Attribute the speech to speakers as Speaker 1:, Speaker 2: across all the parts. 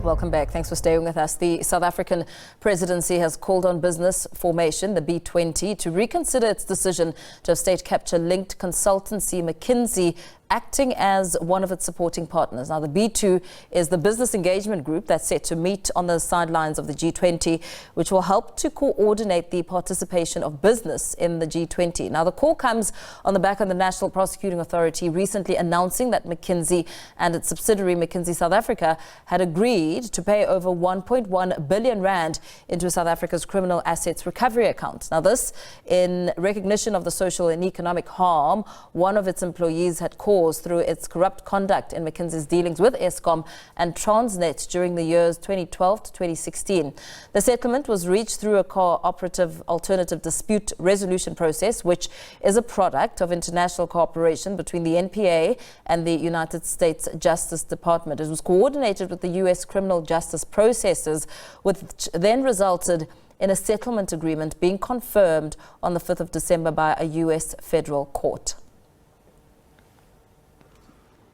Speaker 1: Welcome back. Thanks for staying with us. The South African Presidency has called on business formation, the B20, to reconsider its decision to have state capture-linked consultancy McKinsey acting as one of its supporting partners. Now, the B2 is the business engagement group that's set to meet on the sidelines of the G20, which will help to coordinate the participation of business in the G20. Now, the call comes on the back of the National Prosecuting Authority recently announcing that McKinsey and its subsidiary McKinsey South Africa had agreed to pay over 1.1 billion rand into South Africa's criminal assets recovery account. Now, this in recognition of the social and economic harm one of its employees had caused through its corrupt conduct in McKinsey's dealings with Eskom and Transnet during the years 2012 to 2016. The settlement was reached through a cooperative alternative dispute resolution process, which is a product of international cooperation between the NPA and the United States Justice Department. It was coordinated with the U.S. criminal justice processes, which then resulted in a settlement agreement being confirmed on the 5th of December by a U.S. federal court.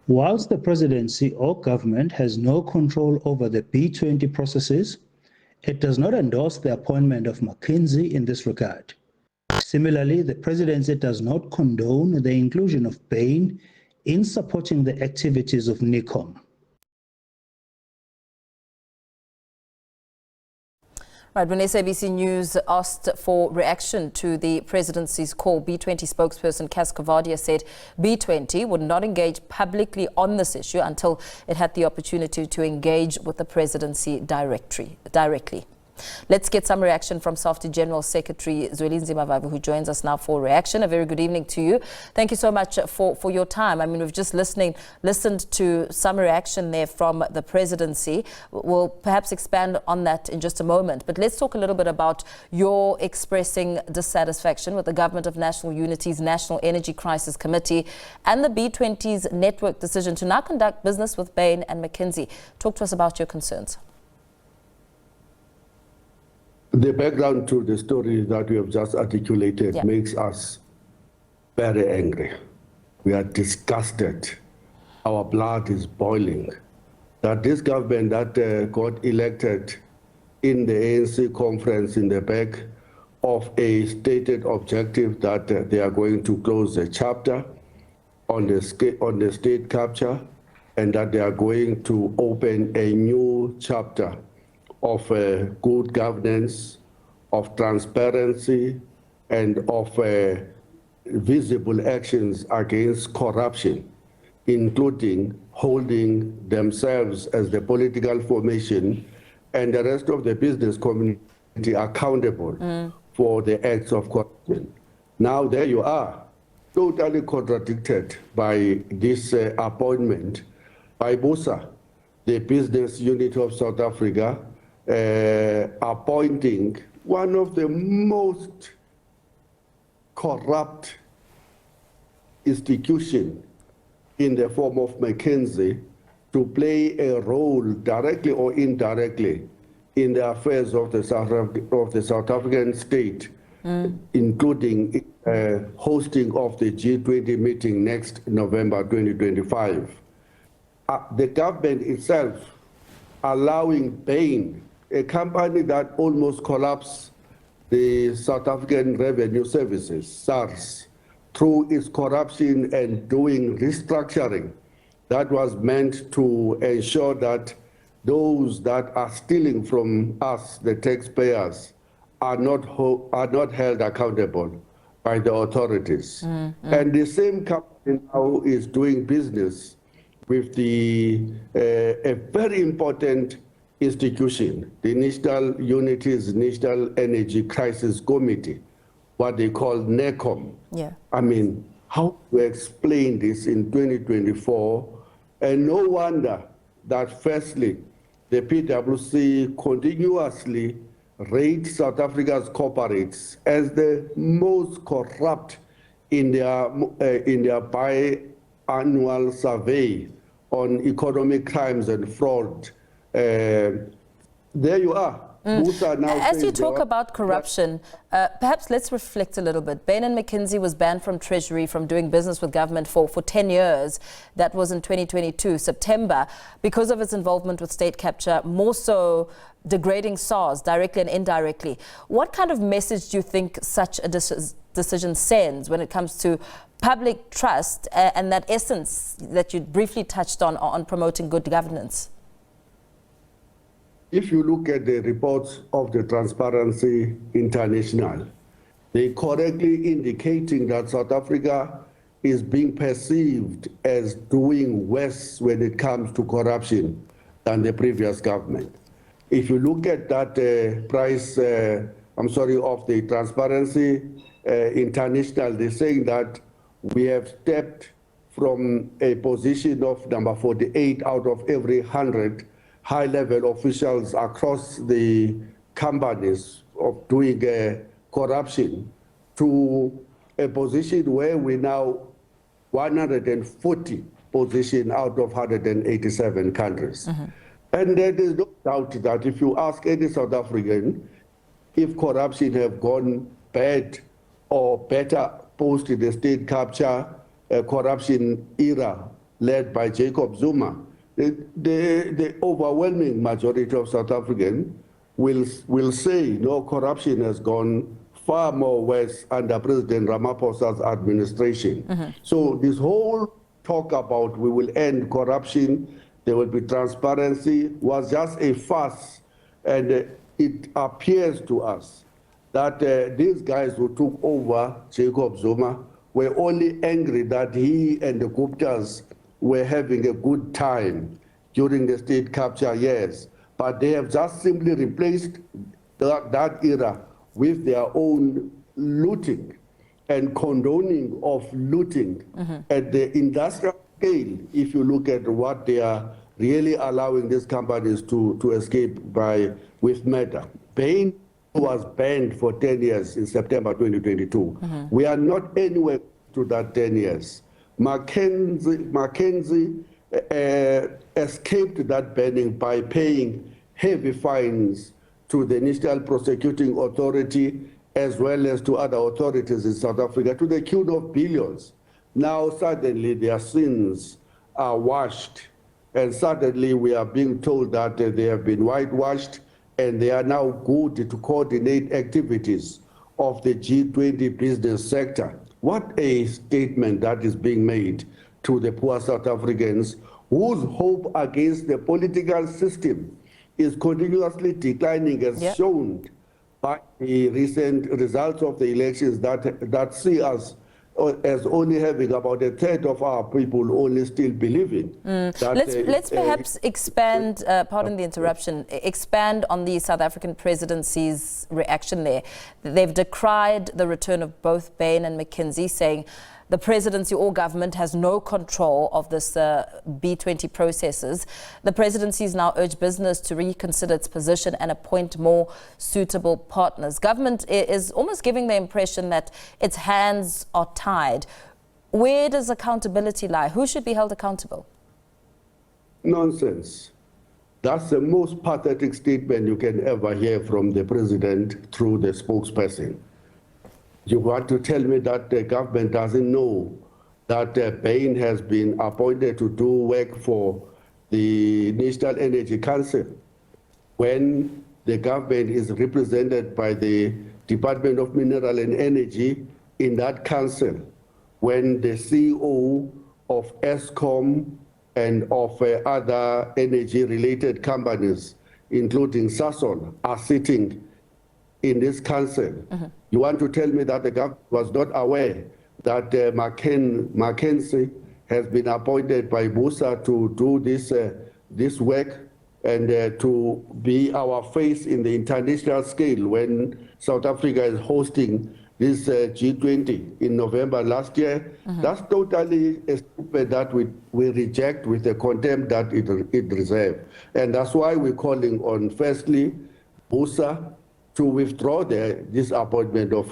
Speaker 2: Whilst the presidency or government has no control over the B20 processes, it does not endorse the appointment of McKinsey in this regard. Similarly, the presidency does not condone the inclusion of Bain in supporting the activities of NICOM.
Speaker 1: Right, when SABC News asked for reaction to the presidency's call, B20 spokesperson Cas Cavadia said B20 would not engage publicly on this issue until it had the opportunity to engage with the presidency directly. Let's get some reaction from SAFTU General Secretary Zwelinzima Vavi, who joins us now for reaction. A very good evening to you. Thank you so much for your time. I mean, we've just listened to some reaction there from the presidency. We'll perhaps expand on that in just a moment. But let's talk a little bit about your expressing dissatisfaction with the Government of National Unity's National Energy Crisis Committee and the B20's network decision to now conduct business with Bain and McKinsey. Talk to us about your concerns.
Speaker 3: The background to the story that we have just articulated makes us very angry. We are disgusted. Our blood is boiling. That this government that got elected in the ANC conference in the back of a stated objective that they are going to close the chapter on the state capture and that they are going to open a new chapter of good governance, of transparency, and of visible actions against corruption, including holding themselves as the political formation and the rest of the business community accountable for the acts of corruption. Now there you are, totally contradicted by this appointment by BUSA, the business unit of South Africa, appointing one of the most corrupt institutions in the form of McKinsey to play a role directly or indirectly in the affairs of the South African state, including hosting of the G20 meeting next November 2025. The government itself allowing Bain, a company that almost collapsed the South African Revenue Services, SARS, through its corruption and doing restructuring that was meant to ensure that those that are stealing from us, the taxpayers, are not held accountable by the authorities. And the same company now is doing business with a very important institution, the National Unity's National Energy Crisis Committee, what they call NECOM. I mean, how to explain this in 2024? And no wonder that firstly, the PwC continuously rates South Africa's corporates as the most corrupt in their biannual survey on economic crimes and fraud. There you are. Musa now
Speaker 1: As
Speaker 3: says
Speaker 1: you talk about corruption, perhaps let's reflect a little bit. Bain and McKinsey was banned from Treasury, from doing business with government for 10 years. That was in 2022, September, because of its involvement with state capture, more so degrading SARS directly and indirectly. What kind of message do you think such a decision sends when it comes to public trust and that essence that you briefly touched on promoting good governance?
Speaker 3: If you look at the reports of the Transparency International, they correctly indicating that South Africa is being perceived as doing worse when it comes to corruption than the previous government. If you look at that of the Transparency International, they're saying that we have stepped from a position of number 48 out of every 100 high-level officials across the companies of doing corruption to a position where we now 140 position out of 187 countries. And there is no doubt that if you ask any South African if corruption have gone bad or better post the state capture corruption era led by Jacob Zuma, the overwhelming majority of South Africans will say no, corruption has gone far more worse under President Ramaphosa's administration. So this whole talk about we will end corruption, there will be transparency, was just a farce. And it appears to us that these guys who took over Jacob Zuma were only angry that he and the Guptas were having a good time during the state capture years. But they have just simply replaced that era with their own looting and condoning of looting at the industrial scale. If you look at what they are really allowing these companies to escape with murder. Bain was banned for 10 years in September 2022. We are not anywhere to that 10 years. McKinsey escaped that banning by paying heavy fines to the National Prosecuting Authority as well as to other authorities in South Africa to the tune of billions. Now suddenly their sins are washed, and suddenly we are being told that they have been whitewashed and they are now good to coordinate activities of the G20 business sector. What a statement that is being made to the poor South Africans whose hope against the political system is continuously declining, as shown by the recent results of the elections that see us as only having about a third of our people only still believing.
Speaker 1: Let's perhaps expand, pardon the interruption, expand on the South African presidency's reaction there. They've decried the return of both Bain and McKinsey, saying the presidency or government has no control of this B20 processes. The presidency has now urged business to reconsider its position and appoint more suitable partners. Government is almost giving the impression that its hands are tied. Where does accountability lie? Who should be held accountable?
Speaker 3: Nonsense. That's the most pathetic statement you can ever hear from the president through the spokesperson. You want to tell me that the government doesn't know that Bain has been appointed to do work for the National Energy Council when the government is represented by the Department of Mineral and Energy in that council, when the CEO of Eskom and of other energy-related companies, including Sasol, are sitting in this council. You want to tell me that the government was not aware that McKinsey has been appointed by Musa to do this work and to be our face in the international scale when South Africa is hosting this G20 in November last year? That's totally stupid that we reject with the contempt that it deserves. And that's why we're calling on, firstly, Musa to withdraw this appointment of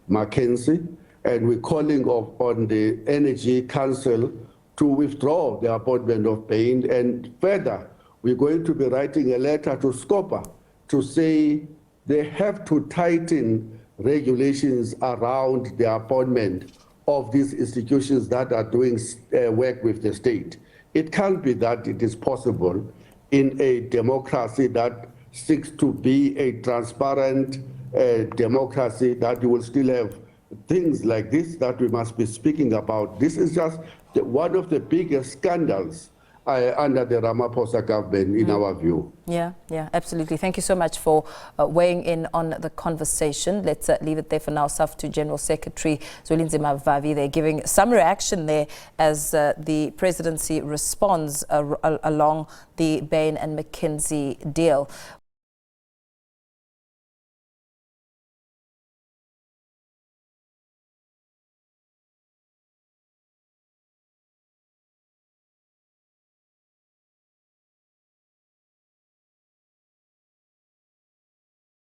Speaker 3: McKinsey, and we're calling on the Energy Council to withdraw the appointment of Bain. And further, we're going to be writing a letter to SCOPA to say they have to tighten regulations around the appointment of these institutions that are doing work with the state. It can't be that it is possible in a democracy that seeks to be a transparent democracy that you will still have things like this that we must be speaking about. This is just one of the biggest scandals under the Ramaphosa government, in our view.
Speaker 1: Yeah, absolutely. Thank you so much for weighing in on the conversation. Let's leave it there for now. SAFTU General Secretary Zwelinzima Vavi, they're giving some reaction there as the presidency responds along the Bain and McKinsey deal.